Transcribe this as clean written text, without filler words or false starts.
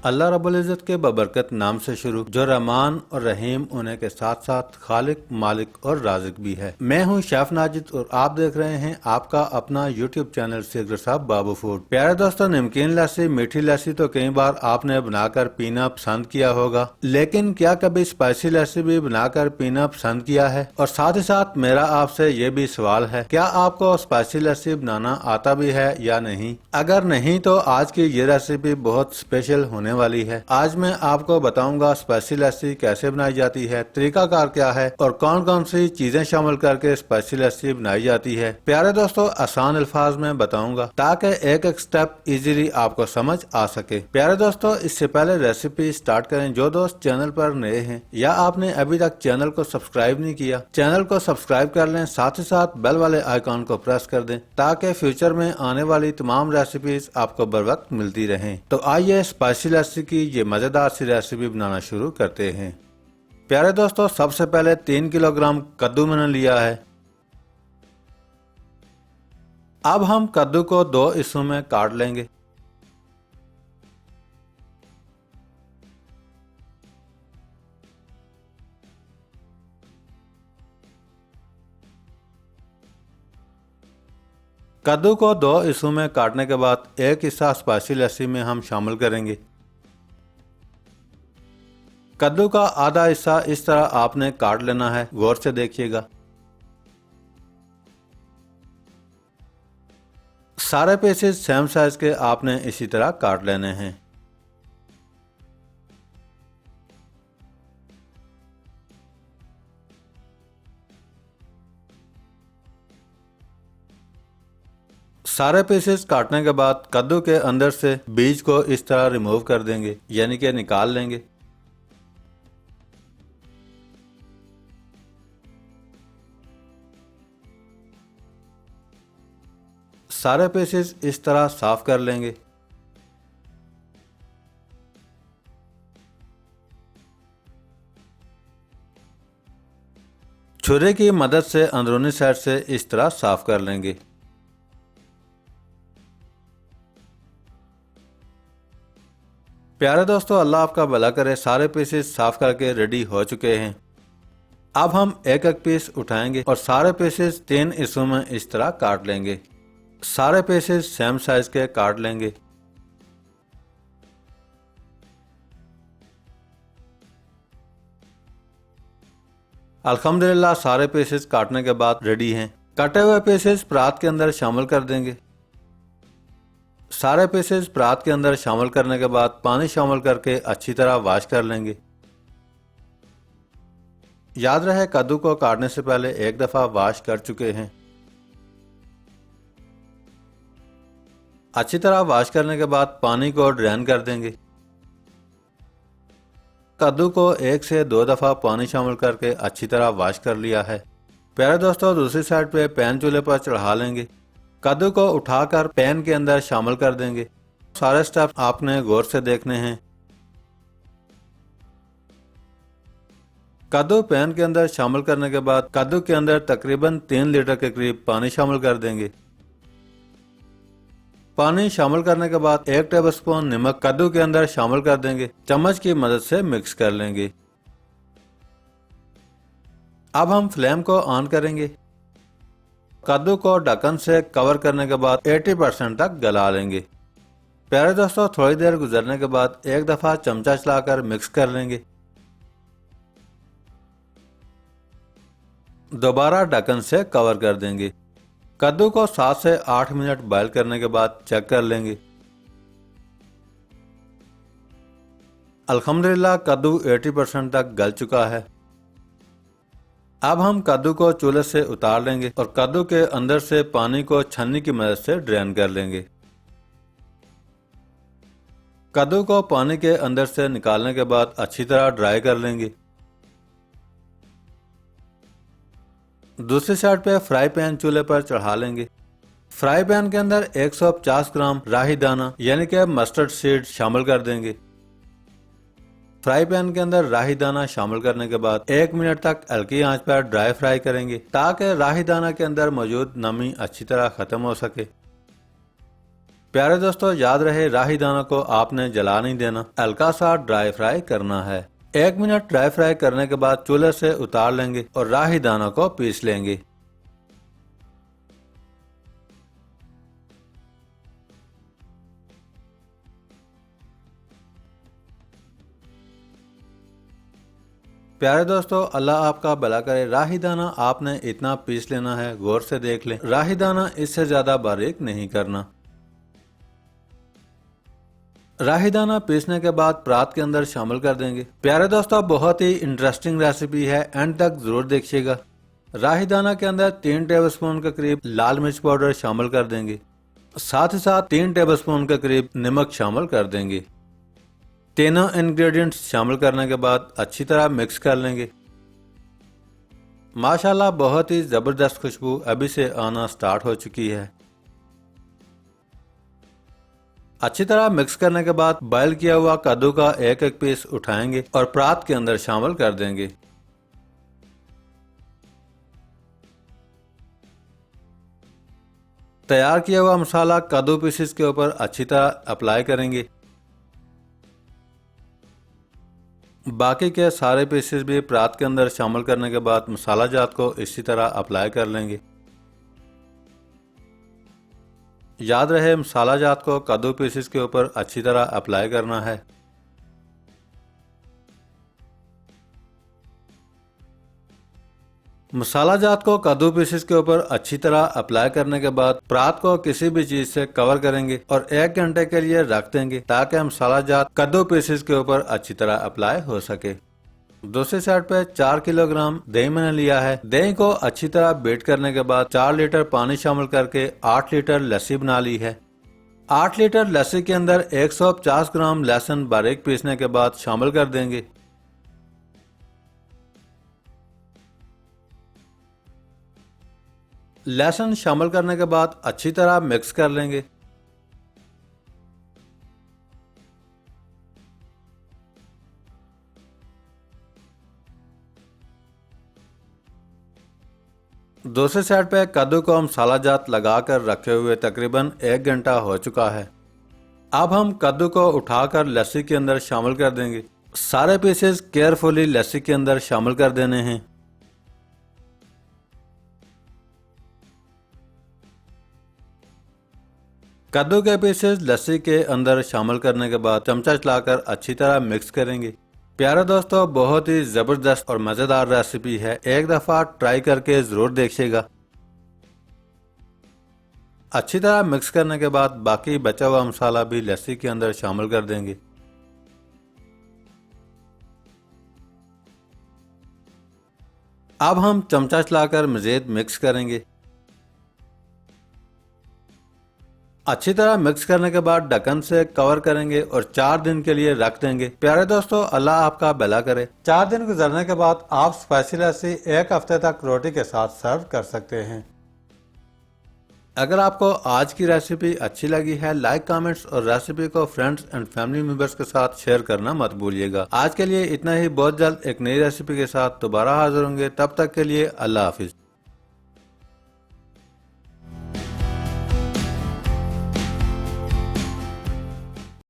अल्लाह रब्बुल इज़्ज़त के बबरकत नाम से शुरू, जो रहमान और रहीम उन्हें के साथ साथ खालिक, मालिक और राज़िक भी है। मैं हूं शेफ नाजिद और आप देख रहे हैं आपका अपना यूट्यूब चैनल सीकर साहब बाबू फूड। प्यारे दोस्तों, नमकीन लस्सी, मीठी लस्सी तो कई बार आपने बनाकर पीना पसंद किया होगा, लेकिन क्या कभी स्पाइसी लस्सी भी बनाकर पीना पसंद किया है? और साथ ही साथ मेरा आपसे ये भी सवाल है, क्या आपको स्पाइसी लस्सी बनाना आता भी है या नहीं? अगर नहीं तो आज की ये रेसिपी बहुत स्पेशल होने वाली है। आज मैं आपको बताऊंगा स्पाइसी लस्सी कैसे बनाई जाती है, तरीकाकार क्या है और कौन कौन सी चीजें शामिल करके स्पाइसी लस्सी बनाई जाती है। प्यारे दोस्तों, आसान अल्फाज में बताऊंगा ताकि एक एक स्टेप इजीली आपको समझ आ सके। प्यारे दोस्तों, इससे पहले रेसिपी स्टार्ट करें, जो दोस्त चैनल पर नए हैं या आपने अभी तक चैनल को सब्सक्राइब नहीं किया, चैनल को सब्सक्राइब कर लें, साथ ही साथ बेल वाले आइकॉन को प्रेस कर दें ताकि फ्यूचर में आने वाली तमाम रेसिपीज आपको बर वक्त मिलती रहें। तो आइए स्पाइसी लस्सी की ये मजेदार सी रेसिपी बनाना शुरू करते हैं। प्यारे दोस्तों, सबसे पहले 3 किलोग्राम कद्दू मैंने लिया है। अब हम कद्दू को 2 हिस्सों में काट लेंगे। कद्दू को 2 हिस्सों में काटने के बाद एक हिस्सा स्पाइसी लस्सी में हम शामिल करेंगे। कद्दू का आधा हिस्सा इस तरह आपने काट लेना है, गौर से देखिएगा। सारे पीसेस सेम साइज के आपने इसी तरह काट लेने हैं। सारे पीसेस काटने के बाद कद्दू के अंदर से बीज को इस तरह रिमूव कर देंगे, यानी कि निकाल लेंगे। सारे पीसेस इस तरह साफ कर लेंगे। छुरी की मदद से अंदरूनी साइड से इस तरह साफ कर लेंगे। प्यारे दोस्तों, अल्लाह आपका भला करे, सारे पीसेस साफ करके रेडी हो चुके हैं। अब हम एक एक पीस उठाएंगे और सारे पीसेस 3 हिस्सों में इस तरह काट लेंगे। सारे पीसेस सेम साइज के काट लेंगे। अल्हम्दुलिल्लाह, सारे पीसेस काटने के बाद रेडी हैं। कटे हुए पीसेस परात के अंदर शामिल कर देंगे। सारे पीसेस परात के अंदर शामिल करने के बाद पानी शामिल करके अच्छी तरह वॉश कर लेंगे। याद रहे, कद्दू को काटने से पहले एक दफा वॉश कर चुके हैं। अच्छी तरह वॉश करने के बाद पानी को ड्रेन कर देंगे। कद्दू को 1 से 2 दफा पानी शामिल करके अच्छी तरह वॉश कर लिया है। प्यारे दोस्तों, दूसरी साइड पे पैन चूल्हे पर चढ़ा लेंगे। कद्दू को उठाकर पैन के अंदर शामिल कर देंगे। सारे स्टेप आपने गौर से देखने हैं। कद्दू पैन के अंदर शामिल करने के बाद कद्दू के अंदर तकरीबन 3 लीटर के करीब पानी शामिल कर देंगे। पानी शामिल करने के बाद 1 टेबलस्पून नमक कद्दू के अंदर शामिल कर देंगे। चम्मच की मदद से मिक्स कर लेंगे। अब हम फ्लेम को ऑन करेंगे। कद्दू को ढक्कन से कवर करने के बाद 80% तक गला लेंगे। प्यारे दोस्तों, थोड़ी देर गुजरने के बाद एक दफा चमचा चलाकर मिक्स कर लेंगे। दोबारा ढक्कन से कवर कर देंगे। कद्दू को 7 से 8 मिनट बॉयल करने के बाद चेक कर लेंगे। अल्हम्दुलिल्लाह, कद्दू 80% तक गल चुका है। अब हम कद्दू को चूल्हे से उतार लेंगे और कद्दू के अंदर से पानी को छन्नी की मदद से ड्रेन कर लेंगे। कद्दू को पानी के अंदर से निकालने के बाद अच्छी तरह ड्राई कर लेंगे। दूसरी साइड पे फ्राई पैन चूल्हे पर चढ़ा लेंगे। फ्राई पैन के अंदर 150 ग्राम राही दाना यानी कि मस्टर्ड सीड शामिल कर देंगे। फ्राई पैन के अंदर राही दाना शामिल करने के बाद 1 मिनट तक हल्की आंच पर ड्राई फ्राई करेंगे ताकि राही दाना के अंदर मौजूद नमी अच्छी तरह खत्म हो सके। प्यारे दोस्तों, याद रहे राही दाना को आपने जला नहीं देना, हल्का सा ड्राई फ्राई करना है। 1 मिनट ड्राई फ्राई करने के बाद चूल्हे से उतार लेंगे और राही दाना को पीस लेंगे। प्यारे दोस्तों, अल्लाह आपका भला करे। राही दाना आपने इतना पीस लेना है, गौर से देख लें। राही दाना इससे ज्यादा बारीक नहीं करना। राही दाना पीसने के बाद परात के अंदर शामिल कर देंगे। प्यारे दोस्तों, बहुत ही इंटरेस्टिंग रेसिपी है, एंड तक जरूर देखिएगा। राही दाना के अंदर 3 टेबलस्पून के करीब लाल मिर्च पाउडर शामिल कर देंगे। साथ ही साथ 3 टेबलस्पून के करीब नमक शामिल कर देंगे। तीनों इंग्रेडिएंट्स शामिल करने के बाद अच्छी तरह मिक्स कर लेंगे। माशाल्लाह, बहुत ही जबरदस्त खुशबू अभी से आना स्टार्ट हो चुकी है। अच्छी तरह मिक्स करने के बाद बॉयल किया हुआ कद्दू का एक एक पीस उठाएंगे और परात के अंदर शामिल कर देंगे। तैयार किया हुआ मसाला कद्दू पीसेस के ऊपर अच्छी तरह अप्लाई करेंगे। बाकी के सारे पीसेस भी परात के अंदर शामिल करने के बाद मसाला जात को इसी तरह अप्लाई कर लेंगे। याद रहे, मसाला जात को कद्दू पीसेस के ऊपर अच्छी तरह अप्लाई करना है। मसाला जात को कद्दू पीसेस के ऊपर अच्छी तरह अप्लाई करने के बाद परात को किसी भी चीज से कवर करेंगे और 1 घंटे के लिए रख देंगे ताकि मसाला जात कद्दू पीसेस के ऊपर अच्छी तरह अप्लाई हो सके। दूसरी साइड पे 4 किलोग्राम दही मैंने लिया है। दही को अच्छी तरह बीट करने के बाद 4 लीटर पानी शामिल करके 8 लीटर लस्सी बना ली है। 8 लीटर लस्सी के अंदर 150 ग्राम लहसुन बारीक पीसने के बाद शामिल कर देंगे। लहसुन शामिल करने के बाद अच्छी तरह मिक्स कर लेंगे। दूसरी साइड पे कद्दू को मसाला जात लगाकर रखे हुए तकरीबन 1 घंटा हो चुका है। अब हम कद्दू को उठाकर लस्सी के अंदर शामिल कर देंगे। सारे पीसेस केयरफुली लस्सी के अंदर शामिल कर देने हैं। कद्दू के पीसेस लस्सी के अंदर शामिल करने के बाद चमचा चलाकर अच्छी तरह मिक्स करेंगे। प्यारे दोस्तों, बहुत ही जबरदस्त और मजेदार रेसिपी है, एक दफा ट्राई करके जरूर देखिएगा। अच्छी तरह मिक्स करने के बाद बाकी बचा हुआ मसाला भी लस्सी के अंदर शामिल कर देंगे। अब हम चमचा चलाकर मजीद मिक्स करेंगे। अच्छी तरह मिक्स करने के बाद ढक्कन से कवर करेंगे और 4 दिन के लिए रख देंगे। प्यारे दोस्तों, अल्लाह आपका भला करे। 4 दिन गुजरने के बाद आप स्पाइसी लस्सी 1 हफ्ते तक रोटी के साथ सर्व कर सकते हैं। अगर आपको आज की रेसिपी अच्छी लगी है, लाइक, कमेंट्स और रेसिपी को फ्रेंड्स एंड फैमिली मेंबर्स के साथ शेयर करना मत भूलिएगा। आज के लिए इतना ही। बहुत जल्द एक नई रेसिपी के साथ दोबारा हाजिर होंगे। तब तक के लिए अल्लाह हाफिज।